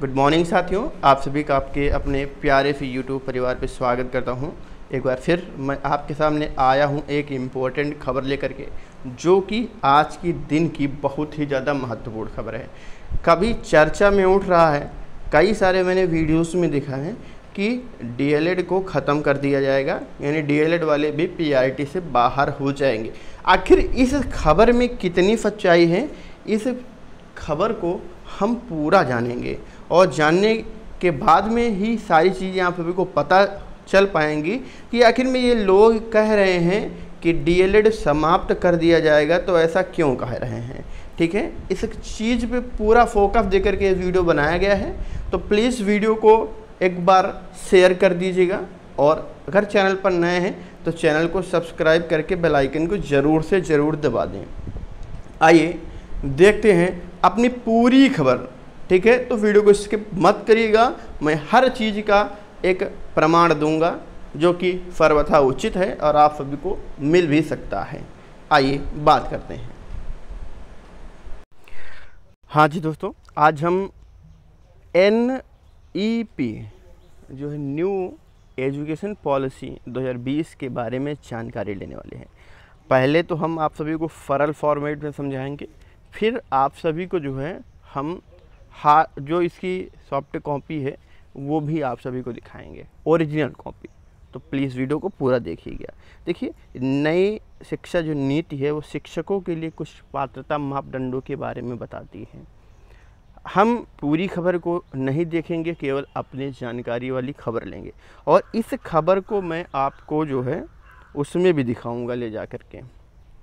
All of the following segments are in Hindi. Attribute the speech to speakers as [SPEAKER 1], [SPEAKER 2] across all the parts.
[SPEAKER 1] गुड मॉर्निंग साथियों, आप सभी का आपके अपने प्यारे से यूट्यूब परिवार पे स्वागत करता हूं। एक बार फिर मैं आपके सामने आया हूं एक इम्पोर्टेंट खबर लेकर के, जो कि आज की दिन की बहुत ही ज़्यादा महत्वपूर्ण खबर है। कभी चर्चा में उठ रहा है, कई सारे मैंने वीडियोस में देखा है कि डीएलएड को ख़त्म कर दिया जाएगा, यानी डीएलएड वाले भी पीआरटी से बाहर हो जाएंगे। आखिर इस खबर में कितनी सच्चाई है, इस खबर को हम पूरा जानेंगे और जानने के बाद में ही सारी चीज़ें आप सभी को पता चल पाएंगी कि आखिर में ये लोग कह रहे हैं कि डीएलएड समाप्त कर दिया जाएगा, तो ऐसा क्यों कह रहे हैं। ठीक है, इस चीज़ पे पूरा फोकस देकर के वीडियो बनाया गया है, तो प्लीज़ वीडियो को एक बार शेयर कर दीजिएगा और अगर चैनल पर नए हैं तो चैनल को सब्सक्राइब करके बेल आइकन को ज़रूर से ज़रूर दबा दें। आइए देखते हैं अपनी पूरी खबर। ठीक है, तो वीडियो को स्किप मत करिएगा, मैं हर चीज़ का एक प्रमाण दूंगा जो कि सर्वथा उचित है और आप सभी को मिल भी सकता है। आइए बात करते हैं। हाँ जी दोस्तों, आज हम NEP जो है न्यू एजुकेशन पॉलिसी 2020 के बारे में जानकारी लेने वाले हैं। पहले तो हम आप सभी को सरल फॉर्मेट में समझाएंगे, फिर आप सभी को जो है हम जो इसकी सॉफ्ट कॉपी है वो भी आप सभी को दिखाएंगे, ओरिजिनल कॉपी। तो प्लीज़ वीडियो को पूरा देखिएगा। देखिए, नई शिक्षा जो नीति है वो शिक्षकों के लिए कुछ पात्रता मापदंडों के बारे में बताती है। हम पूरी खबर को नहीं देखेंगे, केवल अपनी जानकारी वाली खबर लेंगे और इस खबर को मैं आपको जो है उसमें भी दिखाऊंगा ले जा कर के।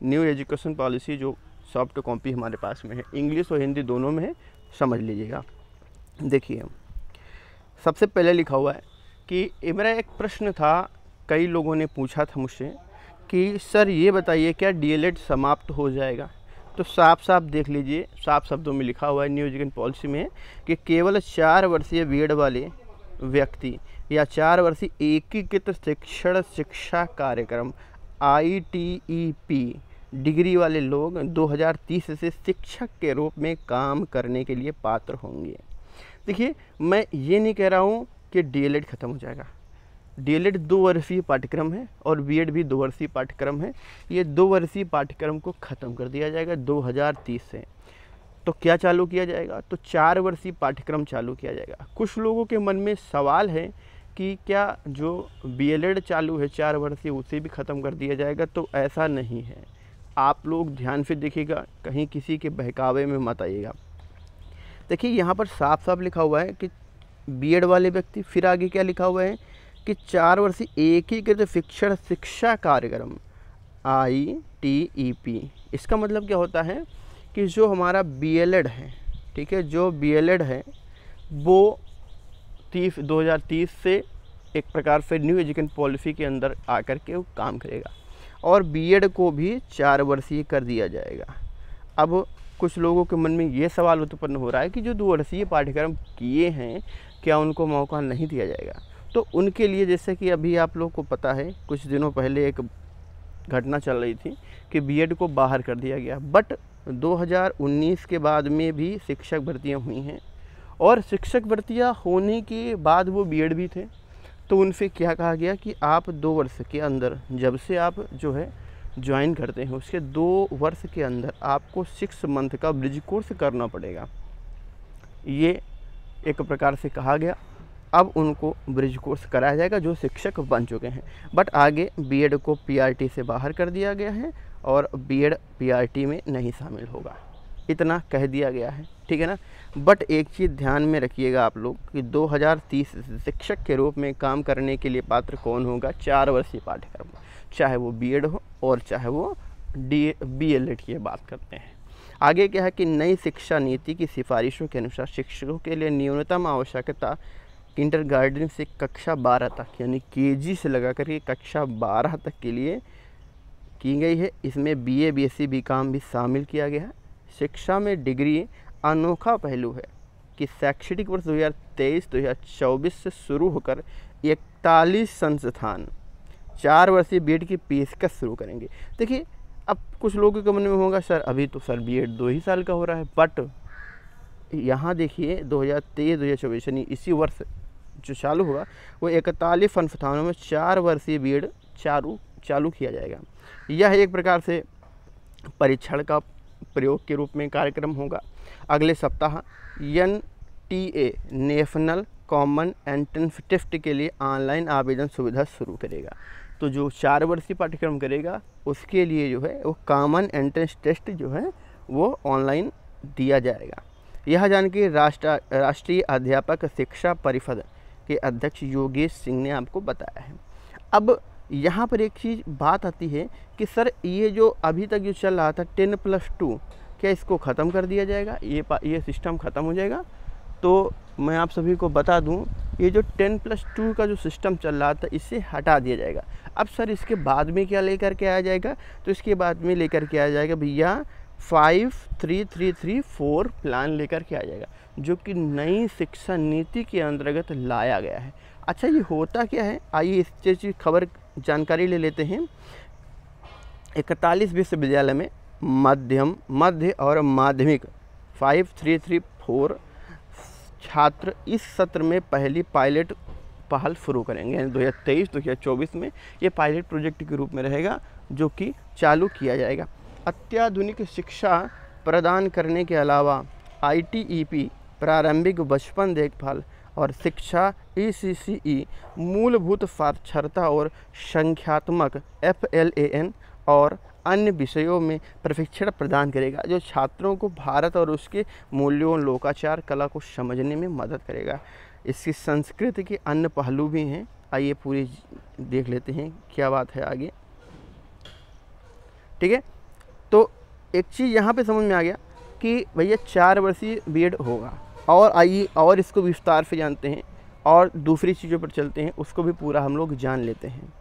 [SPEAKER 1] न्यू एजुकेशन पॉलिसी जो सॉफ्ट कॉपी हमारे पास में है, इंग्लिश और हिंदी दोनों में है, समझ लीजिएगा। देखिए, सबसे पहले लिखा हुआ है कि मेरा एक प्रश्न था, कई लोगों ने पूछा था मुझसे कि सर ये बताइए क्या डीएलएड समाप्त हो जाएगा। तो साफ साफ देख लीजिए, साफ शब्दों में लिखा हुआ है न्यू एजुकेशन पॉलिसी में कि केवल 4 वर्षीय बीएड वाले व्यक्ति या 4 वर्षीय एकीकृत शिक्षण शिक्षा कार्यक्रम ITEP डिग्री वाले लोग 2030 से शिक्षक के रूप में काम करने के लिए पात्र होंगे। देखिए, मैं ये नहीं कह रहा हूँ कि डीएलएड ख़त्म हो जाएगा। डीएलएड 2 वर्षीय पाठ्यक्रम है और बीएड भी 2 वर्षीय पाठ्यक्रम है। ये 2 वर्षीय पाठ्यक्रम को ख़त्म कर दिया जाएगा 2030 से। तो क्या चालू किया जाएगा? तो 4 वर्षीय पाठ्यक्रम चालू किया जाएगा। कुछ लोगों के मन में सवाल है कि क्या जो बीएलएड चालू है 4 वर्षीय उसे भी ख़त्म कर दिया जाएगा। तो ऐसा नहीं है, आप लोग ध्यान से देखिएगा, कहीं किसी के बहकावे में मत आइएगा। देखिए, यहाँ पर साफ साफ लिखा हुआ है कि बीएड वाले व्यक्ति, फिर आगे क्या लिखा हुआ है कि 4 वर्षीय एकीकृत शिक्षण शिक्षा कार्यक्रम ITEP। इसका मतलब क्या होता है कि जो हमारा बीएलएड है, ठीक है, जो बीएलएड है वो 2030 से एक प्रकार से न्यू एजुकेशन पॉलिसी के अंदर आकर के वो काम करेगा और बीएड को भी 4 वर्षीय कर दिया जाएगा। अब कुछ लोगों के मन में ये सवाल उत्पन्न हो रहा है कि जो 2 वर्षीय पाठ्यक्रम किए हैं क्या उनको मौका नहीं दिया जाएगा। तो उनके लिए, जैसे कि अभी आप लोग को पता है, कुछ दिनों पहले एक घटना चल रही थी कि बीएड को बाहर कर दिया गया, बट 2019 के बाद में भी शिक्षक भर्तियाँ हुई हैं और शिक्षक भर्तियाँ होने के बाद वो बीएड भी थे। तो उनसे क्या कहा गया कि आप 2 वर्ष के अंदर, जब से आप जो है ज्वाइन करते हैं उसके 2 वर्ष के अंदर आपको 6 मंथ का ब्रिज कोर्स करना पड़ेगा। ये एक प्रकार से कहा गया। अब उनको ब्रिज कोर्स कराया जाएगा जो शिक्षक बन चुके हैं, बट आगे बीएड को पीआरटी से बाहर कर दिया गया है और बीएड पीआरटी में नहीं शामिल होगा, इतना कह दिया गया है। ठीक है ना। बट एक चीज़ ध्यान में रखिएगा आप लोग कि 2030 शिक्षक के रूप में काम करने के लिए पात्र कौन होगा? 4 वर्षीय पाठ्यक्रम, चाहे वो बीएड हो और चाहे वो बीएलएड की बात करते हैं। आगे क्या है कि नई शिक्षा नीति की सिफारिशों के अनुसार शिक्षकों के लिए न्यूनतम आवश्यकता किंडरगार्टन से कक्षा 12 तक, यानी केजी से लगा कर के कक्षा 12 तक के लिए की गई है। इसमें BA BSc BCom भी शामिल किया गया है। शिक्षा में डिग्री अनोखा पहलू है कि शैक्षणिक वर्ष 2023-2024 से शुरू होकर 41 संस्थान 4 वर्षीय बीएड की पेशकश शुरू करेंगे। देखिए, अब कुछ लोगों के मन में होगा सर अभी तो सर बीएड 2 ही साल का हो रहा है, बट यहाँ देखिए 2023-2024 यानी इसी वर्ष जो चालू होगा वो 41 संस्थानों में 4 वर्षीय बीएड चालू किया जाएगा। यह एक प्रकार से परीक्षण का प्रयोग के रूप में कार्यक्रम होगा। अगले सप्ताह NTA national common entrance test के लिए ऑनलाइन आवेदन सुविधा शुरू करेगा। तो जो 4 वर्षीय पाठ्यक्रम करेगा उसके लिए जो है वो कॉमन एंट्रेंस टेस्ट जो है वो ऑनलाइन दिया जाएगा। यह जानकारी राष्ट्रीय अध्यापक शिक्षा परिषद के अध्यक्ष योगेश सिंह ने आपको बताया है। अब यहाँ पर एक चीज़ बात आती है कि सर ये जो अभी तक जो चल रहा था 10+2 क्या इसको ख़त्म कर दिया जाएगा, ये सिस्टम ख़त्म हो जाएगा? तो मैं आप सभी को बता दूं ये जो 10+2 का जो सिस्टम चल रहा था इसे हटा दिया जाएगा। अब सर इसके बाद में क्या लेकर के आया जाएगा? तो इसके बाद में लेकर के आया जाएगा भैया 5-3-3-3-4 प्लान लेकर के आ जाएगा, जो कि नई शिक्षा नीति के अंतर्गत लाया गया है। अच्छा ये होता क्या है, आइए इस चीज़ की खबर जानकारी ले लेते हैं। 41 विश्वविद्यालय में मध्य और माध्यमिक 5-3-3-4 छात्र इस सत्र में पहली पायलट पहल शुरू करेंगे, यानी 2023-2024 में ये पायलट प्रोजेक्ट के रूप में रहेगा जो कि चालू किया जाएगा। अत्याधुनिक शिक्षा प्रदान करने के अलावा ITEP प्रारंभिक बचपन देखभाल और शिक्षा ECCE मूलभूत साक्षरता और संख्यात्मक FLAN और अन्य विषयों में प्रशिक्षण प्रदान करेगा, जो छात्रों को भारत और उसके मूल्यों, लोकाचार, कला को समझने में मदद करेगा। इसकी संस्कृति के अन्य पहलू भी हैं, आइए पूरी देख लेते हैं क्या बात है आगे। ठीक है, तो एक चीज़ यहाँ पे समझ में आ गया कि भैया 4 वर्षीय बीएड होगा। और आइए और इसको विस्तार से जानते हैं और दूसरी चीज़ों पर चलते हैं, उसको भी पूरा हम लोग जान लेते हैं।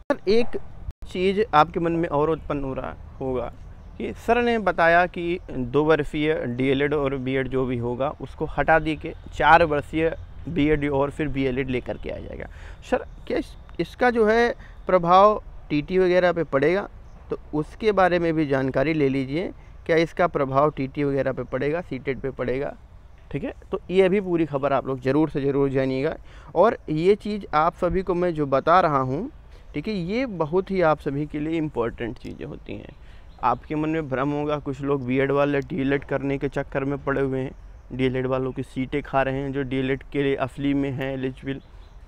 [SPEAKER 1] सर एक चीज़ आपके मन में और उत्पन्न हो रहा होगा कि सर ने बताया कि 2 वर्षीय DLED और BEd जो भी होगा उसको हटा दी के 4 वर्षीय BEd और फिर BLED लेकर के आ जाएगा। सर क्या इसका जो है प्रभाव TT वगैरह पे पड़ेगा? तो उसके बारे में भी जानकारी ले लीजिए, क्या इसका प्रभाव TT वगैरह पे पड़ेगा, CTET पे पड़ेगा? ठीक है, तो ये भी पूरी खबर आप लोग ज़रूर से ज़रूर जानिएगा। और ये चीज़ आप सभी को मैं जो बता रहा हूँ, ठीक है, ये बहुत ही आप सभी के लिए इम्पोर्टेंट चीज़ें होती हैं। आपके मन में भ्रम होगा, कुछ लोग BEd वाले DLED करने के चक्कर में पड़े हुए हैं, DLED वालों की सीटें खा रहे हैं जो DLED के लिए असली में हैं एलिजिबल।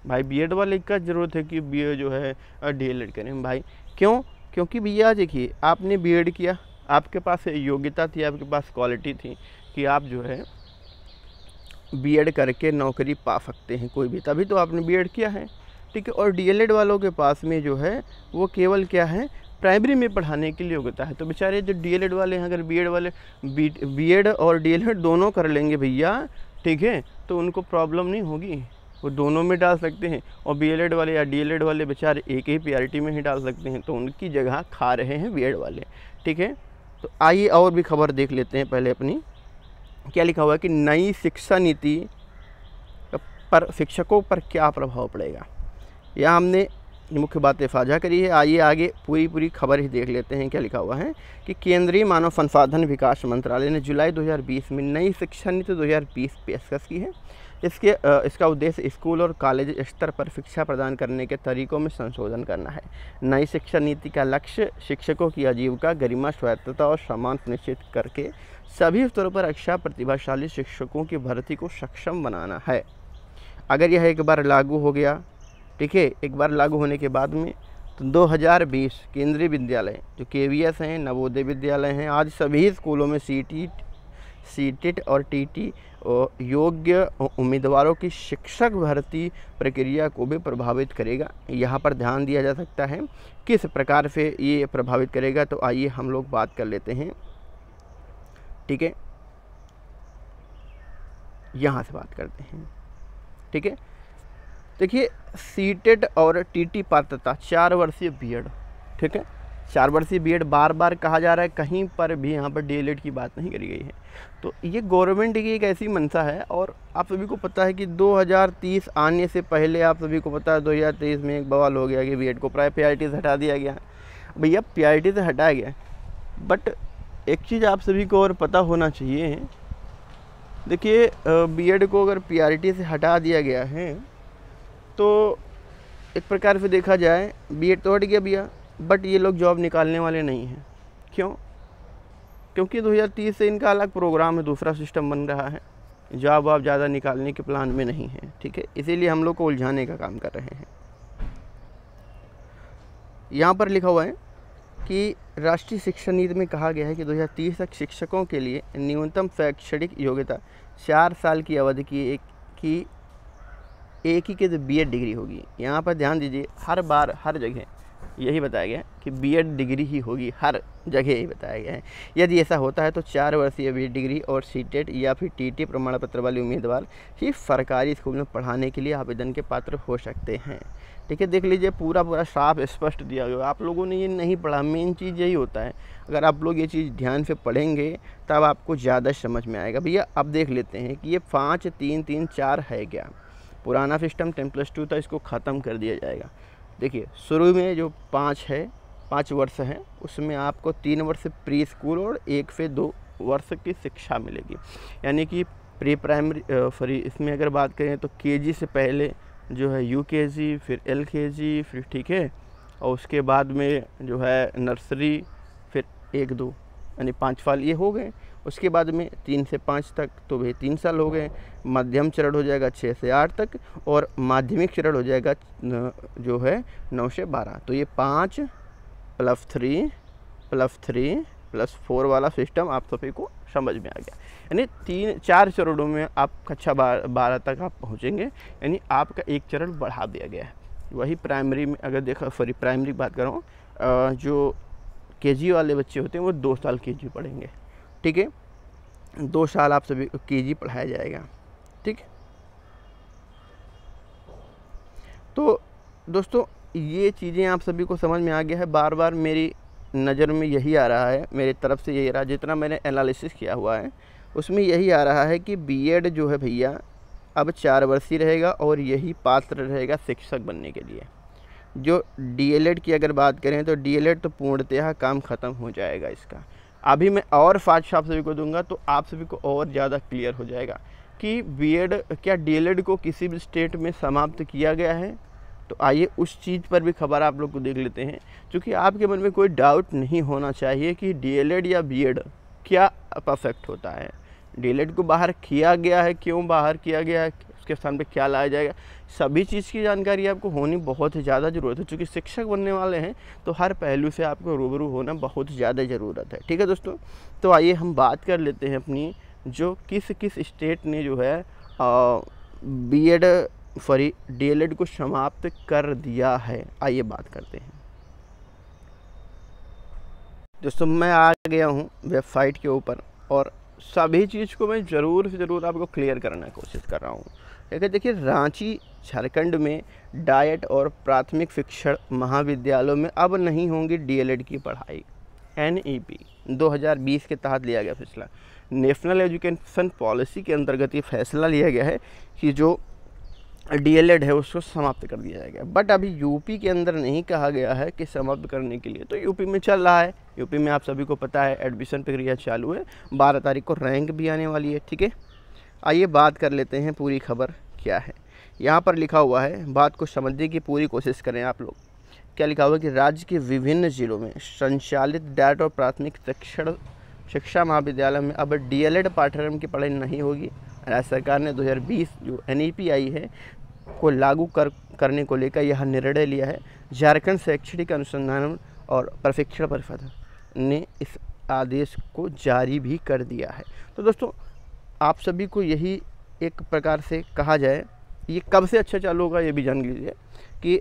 [SPEAKER 1] भाई BEd वाले का ज़रूरत है कि BA जो है DLED करें भाई, क्यों? क्योंकि भैया देखिए आपने BEd किया, आपके पास योग्यता थी, आपके पास क्वालिटी थी कि आप जो है BEd करके नौकरी पा सकते हैं कोई भी, तभी तो आपने BEd किया है। ठीक है, और DLED वालों के पास में जो है वो केवल क्या है, प्राइमरी में पढ़ाने के लिए योग्यता है। तो बेचारे जो DLED वाले हैं, अगर BEd वाले BEd और DLED दोनों कर लेंगे भैया, ठीक है, तो उनको प्रॉब्लम नहीं होगी, वो दोनों में डाल सकते हैं। और BLED वाले या DLED वाले बेचारे एक ही PRT में ही डाल सकते हैं, तो उनकी जगह खा रहे हैं BEd वाले। ठीक है, तो आइए और भी खबर देख लेते हैं। पहले अपनी क्या लिखा हुआ है कि नई शिक्षा नीति पर शिक्षकों पर क्या प्रभाव पड़ेगा, यह हमने मुख्य बातें साझा करी है। आइए आगे पूरी खबर ही देख लेते हैं। क्या लिखा हुआ है कि केंद्रीय मानव संसाधन विकास मंत्रालय ने जुलाई 2020 में नई शिक्षा नीति 2020 पेशकश की है। इसका उद्देश्य स्कूल और कॉलेज स्तर पर शिक्षा प्रदान करने के तरीकों में संशोधन करना है। नई शिक्षा नीति का लक्ष्य शिक्षकों की आजीविका, गरिमा, स्वायत्तता और सम्मान सुनिश्चित करके सभी स्तरों पर अच्छा प्रतिभाशाली शिक्षकों की भर्ती को सक्षम बनाना है। अगर यह एक बार लागू हो गया, ठीक है, एक बार लागू होने के बाद में तो 2020 केंद्रीय विद्यालय जो KVS हैं, नवोदय विद्यालय हैं, आज सभी स्कूलों में CTET और TT योग्य उम्मीदवारों की शिक्षक भर्ती प्रक्रिया को भी प्रभावित करेगा। यहाँ पर ध्यान दिया जा सकता है किस प्रकार से ये प्रभावित करेगा, तो आइए हम लोग बात कर लेते हैं। ठीक है, यहाँ से बात करते हैं। ठीक है, देखिए CTET और TT पात्रता 4 वर्षीय BEd, ठीक है, 4 वर्षीय BEd बार बार कहा जा रहा है, कहीं पर भी यहाँ पर DLED की बात नहीं करी गई है। तो ये गवर्नमेंट की एक ऐसी मंशा है, और आप सभी को पता है कि 2030 आने से पहले आप सभी को पता है 2023 में एक बवाल हो गया कि BEd को प्राय PRT से हटा दिया गया। भैया PRT से हटाया गया, बट एक चीज़ आप सभी को और पता होना चाहिए देखिए बीएड को अगर पीआरटी से हटा दिया गया है तो एक प्रकार से देखा जाए बीएड तो हट गया भैया, बट ये लोग जॉब निकालने वाले नहीं हैं। क्यों? क्योंकि 2030 से इनका अलग प्रोग्राम है, दूसरा सिस्टम बन रहा है, जॉब आप ज़्यादा निकालने के प्लान में नहीं है। ठीक है, इसीलिए हम लोग को उलझाने का काम कर रहे हैं। यहाँ पर लिखा हुआ है कि राष्ट्रीय शिक्षा नीति में कहा गया है कि 2030 तक शिक्षकों के लिए न्यूनतम शैक्षणिक योग्यता 4 साल की अवधि की एक ही की बीएड डिग्री होगी। यहाँ पर ध्यान दीजिए, हर बार हर जगह यही बताया गया है कि बीएड डिग्री ही होगी, हर जगह यही बताया गया है। यदि ऐसा होता है तो 4 वर्षीय बीएड डिग्री और सीटेट या फिर टीटी प्रमाण पत्र वाले उम्मीदवार ही सरकारी स्कूल में पढ़ाने के लिए आवेदन के पात्र हो सकते हैं। ठीक है, देख लीजिए पूरा साफ स्पष्ट दिया गया। आप लोगों ने ये नहीं पढ़ा, मेन चीज़ यही होता है। अगर आप लोग ये चीज़ ध्यान से पढ़ेंगे तब आपको ज़्यादा समझ में आएगा। भैया अब देख लेते हैं कि ये 5 3 3 4 है क्या। पुराना सिस्टम 10+2 था, इसको ख़त्म कर दिया जाएगा। देखिए शुरू में जो 5 वर्ष हैं उसमें आपको 3 वर्ष प्री स्कूल और 1 से 2 वर्ष की शिक्षा मिलेगी। यानी कि प्री प्राइमरी इसमें अगर बात करें तो केजी से पहले जो है यूकेजी, फिर एलकेजी, फिर ठीक है, और उसके बाद में जो है नर्सरी, फिर 1 2 यानी 5 साल ये हो गए। उसके बाद में 3 से 5 तक तो भाई 3 साल हो गए। मध्यम चरण हो जाएगा 6 से 8 तक, और माध्यमिक चरण हो जाएगा जो है 9 से 12। तो ये 5 + 3 + 4 वाला सिस्टम आप सभी को समझ में आ गया। यानी 4 चरणों में आप कक्षा 12 तक आप पहुँचेंगे, यानी आपका एक चरण बढ़ा दिया गया है। वही प्राइमरी में अगर देखा, प्राइमरी की बात कर रहा हूँ, जो केजी वाले बच्चे होते हैं वो 2 साल केजी पढ़ेंगे। ठीक है, 2 साल आप सभी को केजी पढ़ाया जाएगा। ठीक, तो दोस्तों ये चीज़ें आप सभी को समझ में आ गया है। बार बार मेरी नज़र में यही आ रहा है, मेरी तरफ से यही रहा, जितना मैंने एनालिसिस किया हुआ है उसमें यही आ रहा है कि बीएड जो है भैया अब 4 वर्षीय रहेगा और यही पात्र रहेगा शिक्षक बनने के लिए। जो डीएलएड की अगर बात करें तो डीएलएड तो पूर्णतः काम ख़त्म हो जाएगा इसका। अभी मैं और फास्ट आप सभी को दूंगा तो आप सभी को और ज़्यादा क्लियर हो जाएगा कि बीएड क्या डीएलएड को किसी भी स्टेट में समाप्त किया गया है। तो आइए उस चीज़ पर भी खबर आप लोग को देख लेते हैं, क्योंकि आपके मन में कोई डाउट नहीं होना चाहिए कि डीएलएड या बीएड क्या परफेक्ट होता है। डीएलएड को बाहर किया गया है, क्यों बाहर किया गया है, उसके स्थान पे क्या लाया जाएगा, सभी चीज़ की जानकारी आपको होनी बहुत ज़्यादा ज़रूरत है। क्योंकि शिक्षक बनने वाले हैं तो हर पहलू से आपको रूबरू होना बहुत ज़्यादा ज़रूरत है। ठीक है दोस्तों, तो आइए हम बात कर लेते हैं अपनी जो किस स्टेट ने जो है बीएड डीएलएड को समाप्त कर दिया है। आइए बात करते हैं दोस्तों। मैं आ गया हूँ वेबसाइट के ऊपर और सभी चीज़ को मैं ज़रूर से ज़रूर आपको क्लियर करने की कोशिश कर रहा हूँ। देखिए रांची झारखंड में डाइट और प्राथमिक शिक्षण महाविद्यालयों में अब नहीं होंगी डीएलएड की पढ़ाई। एनईपी 2020 के तहत लिया गया फैसला, नेशनल एजुकेशन पॉलिसी के अंतर्गत ये फैसला लिया गया है कि जो डीएलएड है उसको समाप्त कर दिया जाएगा। बट अभी यूपी के अंदर नहीं कहा गया है कि समाप्त करने के लिए, तो यूपी में चल रहा है। यूपी में आप सभी को पता है एडमिशन प्रक्रिया चालू है, 12 तारीख को रैंक भी आने वाली है। ठीक है, आइए बात कर लेते हैं पूरी खबर क्या है। यहाँ पर लिखा हुआ है, बात को समझने की पूरी कोशिश करें आप लोग। क्या लिखा हुआ है कि राज्य के विभिन्न जिलों में संचालित डाइट और प्राथमिक शिक्षा महाविद्यालय में अब डीएलएड पाठ्यक्रम की पढ़ाई नहीं होगी। राज्य सरकार ने 2020 जो एनईपी आई है को लागू करने को लेकर यह निर्णय लिया है। झारखंड शैक्षणिक अनुसंधान और प्रशिक्षण परिषद ने इस आदेश को जारी भी कर दिया है। तो दोस्तों आप सभी को यही एक प्रकार से कहा जाए, ये कब से अच्छा चालू होगा ये भी जान लीजिए कि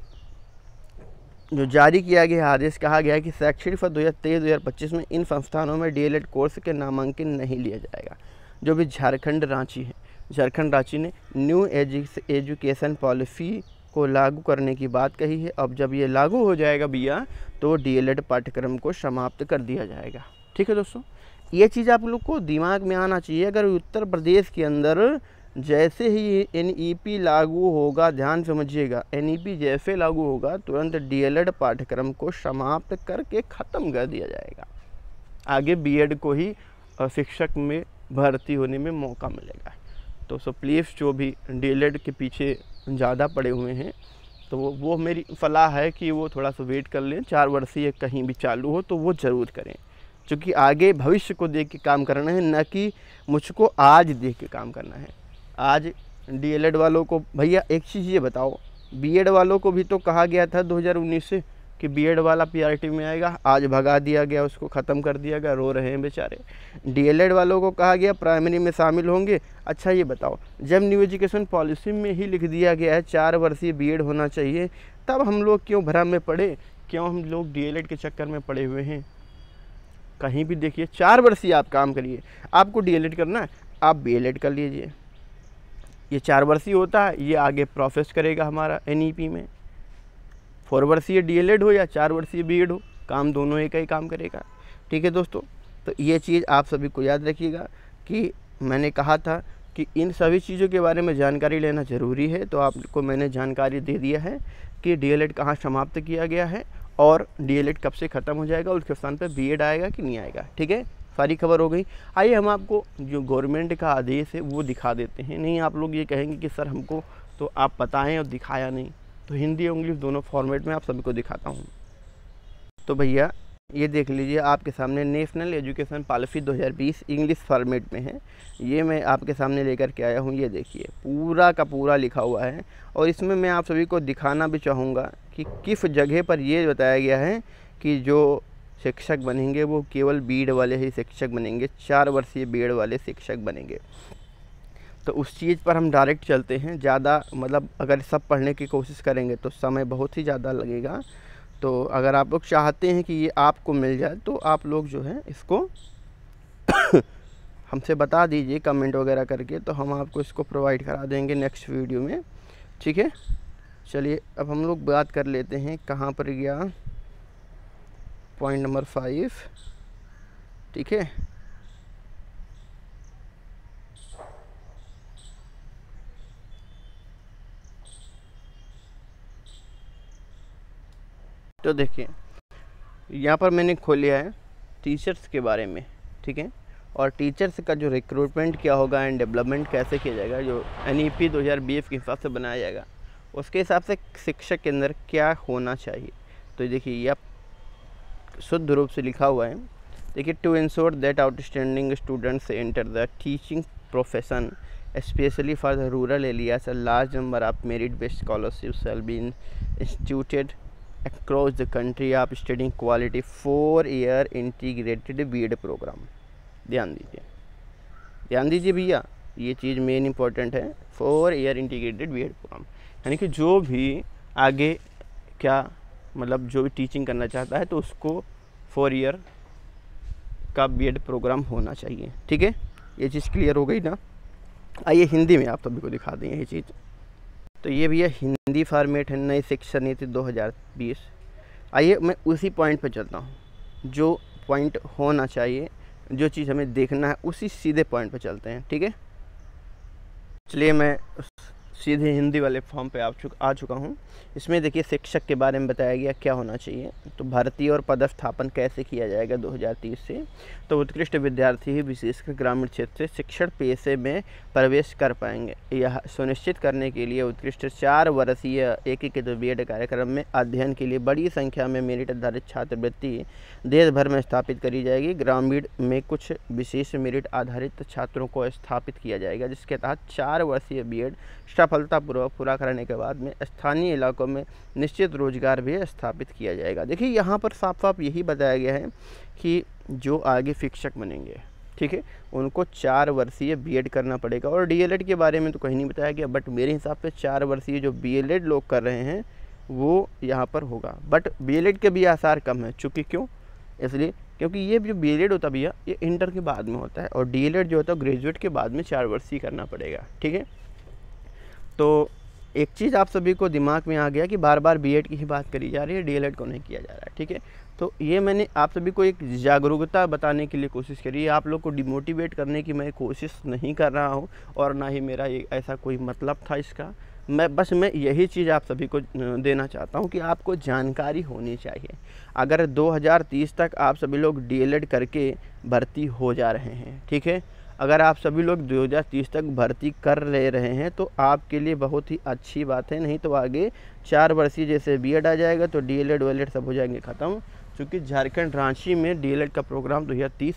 [SPEAKER 1] जो जारी किया गया आदेश कहा गया है कि शैक्षणिक वर्ष 2023-2025 में इन संस्थानों में डीएलएड कोर्स के नामांकन नहीं लिया जाएगा। जो भी झारखंड रांची है, झारखंड रांची ने न्यू एजुकेशन पॉलिसी को लागू करने की बात कही है। अब जब ये लागू हो जाएगा भैया तो डीएलएड पाठ्यक्रम को समाप्त कर दिया जाएगा। ठीक है दोस्तों, ये चीज़ आप लोग को दिमाग में आना चाहिए। अगर उत्तर प्रदेश के अंदर जैसे ही एनईपी लागू होगा, ध्यान समझिएगा, एनईपी जैसे लागू होगा तुरंत डीएलएड पाठ्यक्रम को समाप्त करके ख़त्म कर दिया जाएगा। आगे बीएड को ही शिक्षक में भर्ती होने में मौका मिलेगा। तो सो प्लीज़ जो भी डीएलएड के पीछे ज़्यादा पड़े हुए हैं तो वो मेरी सलाह है कि वो थोड़ा सा वेट कर लें, 4 वर्षीय कहीं भी चालू हो तो वो ज़रूर करें, क्योंकि आगे भविष्य को देख के काम करना है, न कि मुझको आज देख के काम करना है। आज डीएलएड वालों को भैया एक चीज़ ये बताओ, बीएड वालों को भी तो कहा गया था 2019 से कि बीएड वाला पीआरटी में आएगा, आज भगा दिया गया, उसको ख़त्म कर दिया गया, रो रहे हैं बेचारे। डीएलएड वालों को कहा गया प्राइमरी में शामिल होंगे। अच्छा ये बताओ, जब न्यू एजुकेशन पॉलिसी में ही लिख दिया गया है 4 वर्षीय बीएड होना चाहिए, तब हम लोग क्यों भ्रम में पड़े, क्यों हम लोग डीएलएड के चक्कर में पड़े हुए हैं। कहीं भी देखिए 4 वर्षीय आप काम करिए, आपको डीएलएड करना है आप बीएलएड कर लीजिए, ये 4 वर्षीय होता है, ये आगे प्रोसेस करेगा हमारा एनईपी में। 4 वर्षीय डीएलएड हो या 4 वर्षीय बीएड हो, काम दोनों एक ही काम करेगा। ठीक है दोस्तों, तो ये चीज़ आप सभी को याद रखिएगा कि मैंने कहा था कि इन सभी चीज़ों के बारे में जानकारी लेना ज़रूरी है, तो आपको मैंने जानकारी दे दिया है कि डीएलएड कहाँ समाप्त किया गया है और डीएलएड कब से ख़त्म हो जाएगा, उसके स्थान पर बीएड आएगा कि नहीं आएगा। ठीक है, सारी खबर हो गई। आइए हम आपको जो गवर्नमेंट का आदेश है वो दिखा देते हैं। नहीं आप लोग ये कहेंगे कि सर हमको तो आप बताएं और दिखाया नहीं, तो हिंदी और इंग्लिश दोनों फॉर्मेट में आप सभी को दिखाता हूँ। तो भैया ये देख लीजिए आपके सामने national education policy 2020 English format में है, ये मैं आपके सामने लेकर के आया हूँ। ये देखिए पूरा का पूरा लिखा हुआ है और इसमें मैं आप सभी को दिखाना भी चाहूँगा कि किस जगह पर ये बताया गया है कि जो शिक्षक बनेंगे वो केवल बीएड वाले ही शिक्षक बनेंगे, 4 वर्षीय बीएड वाले शिक्षक बनेंगे। तो उस चीज़ पर हम डायरेक्ट चलते हैं। ज़्यादा मतलब अगर सब पढ़ने की कोशिश करेंगे तो समय बहुत ही ज़्यादा लगेगा। तो अगर आप लोग चाहते हैं कि ये आपको मिल जाए तो आप लोग जो है इसको हमसे बता दीजिए कमेंट वगैरह करके, तो हम आपको इसको प्रोवाइड करा देंगे नेक्स्ट वीडियो में। ठीक है, चलिए अब हम लोग बात कर लेते हैं कहाँ पर गया, पॉइंट नंबर 5। ठीक है, तो देखिए यहाँ पर मैंने खोलिया है टीचर्स के बारे में। ठीक है, और टीचर्स का जो रिक्रूटमेंट क्या होगा एंड डेवलपमेंट कैसे किया जाएगा, जो एनईपी 2020 के हिसाब से बनाया जाएगा उसके हिसाब से शिक्षक के अंदर क्या होना चाहिए। तो देखिए यह शुद्ध रूप से लिखा हुआ है। देखिए, to ensure that outstanding students enter the teaching profession specially for the rural areas, a large number of merit based scholarships shall be instituted across the country of studying quality 4-year integrated BEd program. ध्यान दीजिए भैया, ये चीज़ मेन इंपॉर्टेंट है। 4-year इंटीग्रेटेड बीएड प्रोग्राम यानी कि जो भी आगे क्या मतलब जो भी टीचिंग करना चाहता है तो उसको 4 ईयर का बीएड प्रोग्राम होना चाहिए। ठीक है, ये चीज़ क्लियर हो गई ना। आइए हिंदी में आप सभी को दिखा दें ये चीज़। तो ये भैया हिंदी फॉर्मेट है, नई शिक्षा नीति 2020। आइए मैं उसी पॉइंट पे चलता हूँ, जो पॉइंट होना चाहिए, जो चीज़ हमें देखना है उसी सीधे पॉइंट पे चलते हैं। ठीक है, चलिए मैं सीधे हिंदी वाले फॉर्म पे आ चुका हूँ। इसमें देखिए शिक्षक के बारे में बताया गया क्या होना चाहिए। तो भर्ती और पदस्थापन कैसे किया जाएगा 2030 से। तो उत्कृष्ट विद्यार्थी ही विशेषकर ग्रामीण क्षेत्र से शिक्षण पेशे में प्रवेश कर पाएंगे। यह सुनिश्चित करने के लिए उत्कृष्ट 4 वर्षीय एकीकृत बीएड कार्यक्रम में अध्ययन के लिए बड़ी संख्या में मेरिट आधारित छात्रवृत्ति देश भर में स्थापित करी जाएगी। ग्रामीण में कुछ विशेष मेरिट आधारित छात्रों को स्थापित किया जाएगा, जिसके तहत 4 वर्षीय बीएड सफलतापूर्वक पूरा करने के बाद में स्थानीय इलाकों में निश्चित रोजगार भी स्थापित किया जाएगा। देखिए यहाँ पर साफ साफ यही बताया गया है कि जो आगे शिक्षक बनेंगे, ठीक है, उनको 4 वर्षीय बीएड करना पड़ेगा। और डीएलएड के बारे में तो कहीं नहीं बताया गया, बट मेरे हिसाब से 4 वर्षीय जो बीएलएड लोग कर रहे हैं वो यहाँ पर होगा। बट बीएलएड के भी आसार कम है, चूँकि क्यों, इसलिए क्योंकि ये जो बीएलएड होता है भैया ये इंटर के बाद में होता है, और डीएलएड जो होता है ग्रेजुएट के बाद में 4 वर्षीय करना पड़ेगा। ठीक है, तो एक चीज़ आप सभी को दिमाग में आ गया कि बार बार बीएड की ही बात करी जा रही है, डीएलएड को नहीं किया जा रहा है। ठीक है, तो ये मैंने आप सभी को एक जागरूकता बताने के लिए कोशिश करी है। आप लोग को डिमोटिवेट करने की मैं कोशिश नहीं कर रहा हूँ, और ना ही मेरा ऐसा कोई मतलब था इसका। मैं यही चीज़ आप सभी को देना चाहता हूँ कि आपको जानकारी होनी चाहिए। अगर 2030 तक आप सभी लोग डीएलएड करके भर्ती हो जा रहे हैं, ठीक है, अगर आप सभी लोग 2030 तक भर्ती कर ले रहे हैं तो आपके लिए बहुत ही अच्छी बात है, नहीं तो आगे 4 वर्षीय जैसे बीएड आ जाएगा तो डीएलएड वीएलएड सब हो जाएंगे ख़त्म, क्योंकि झारखंड रांची में डीएलएड का प्रोग्राम 2023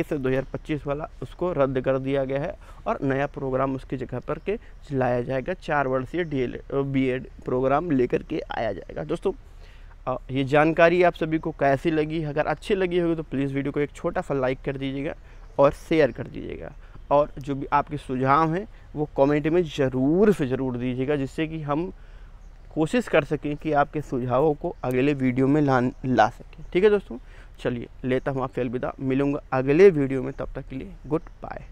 [SPEAKER 1] से 2025 वाला उसको रद्द कर दिया गया है और नया प्रोग्राम उसकी जगह पर के लाया जाएगा। 4 वर्षीय डीएलएड बीएड प्रोग्राम लेकर के आया जाएगा। दोस्तों ये जानकारी आप सभी को कैसी लगी? अगर अच्छी लगी होगी तो प्लीज़ वीडियो को एक छोटा सा लाइक कर दीजिएगा और शेयर कर दीजिएगा, और जो भी आपके सुझाव हैं वो कमेंट में ज़रूर से ज़रूर दीजिएगा, जिससे कि हम कोशिश कर सकें कि आपके सुझावों को अगले वीडियो में ला सकें। ठीक है दोस्तों, चलिए लेता हूँ आपसे अलविदा, मिलूँगा अगले वीडियो में, तब तक के लिए गुड बाय।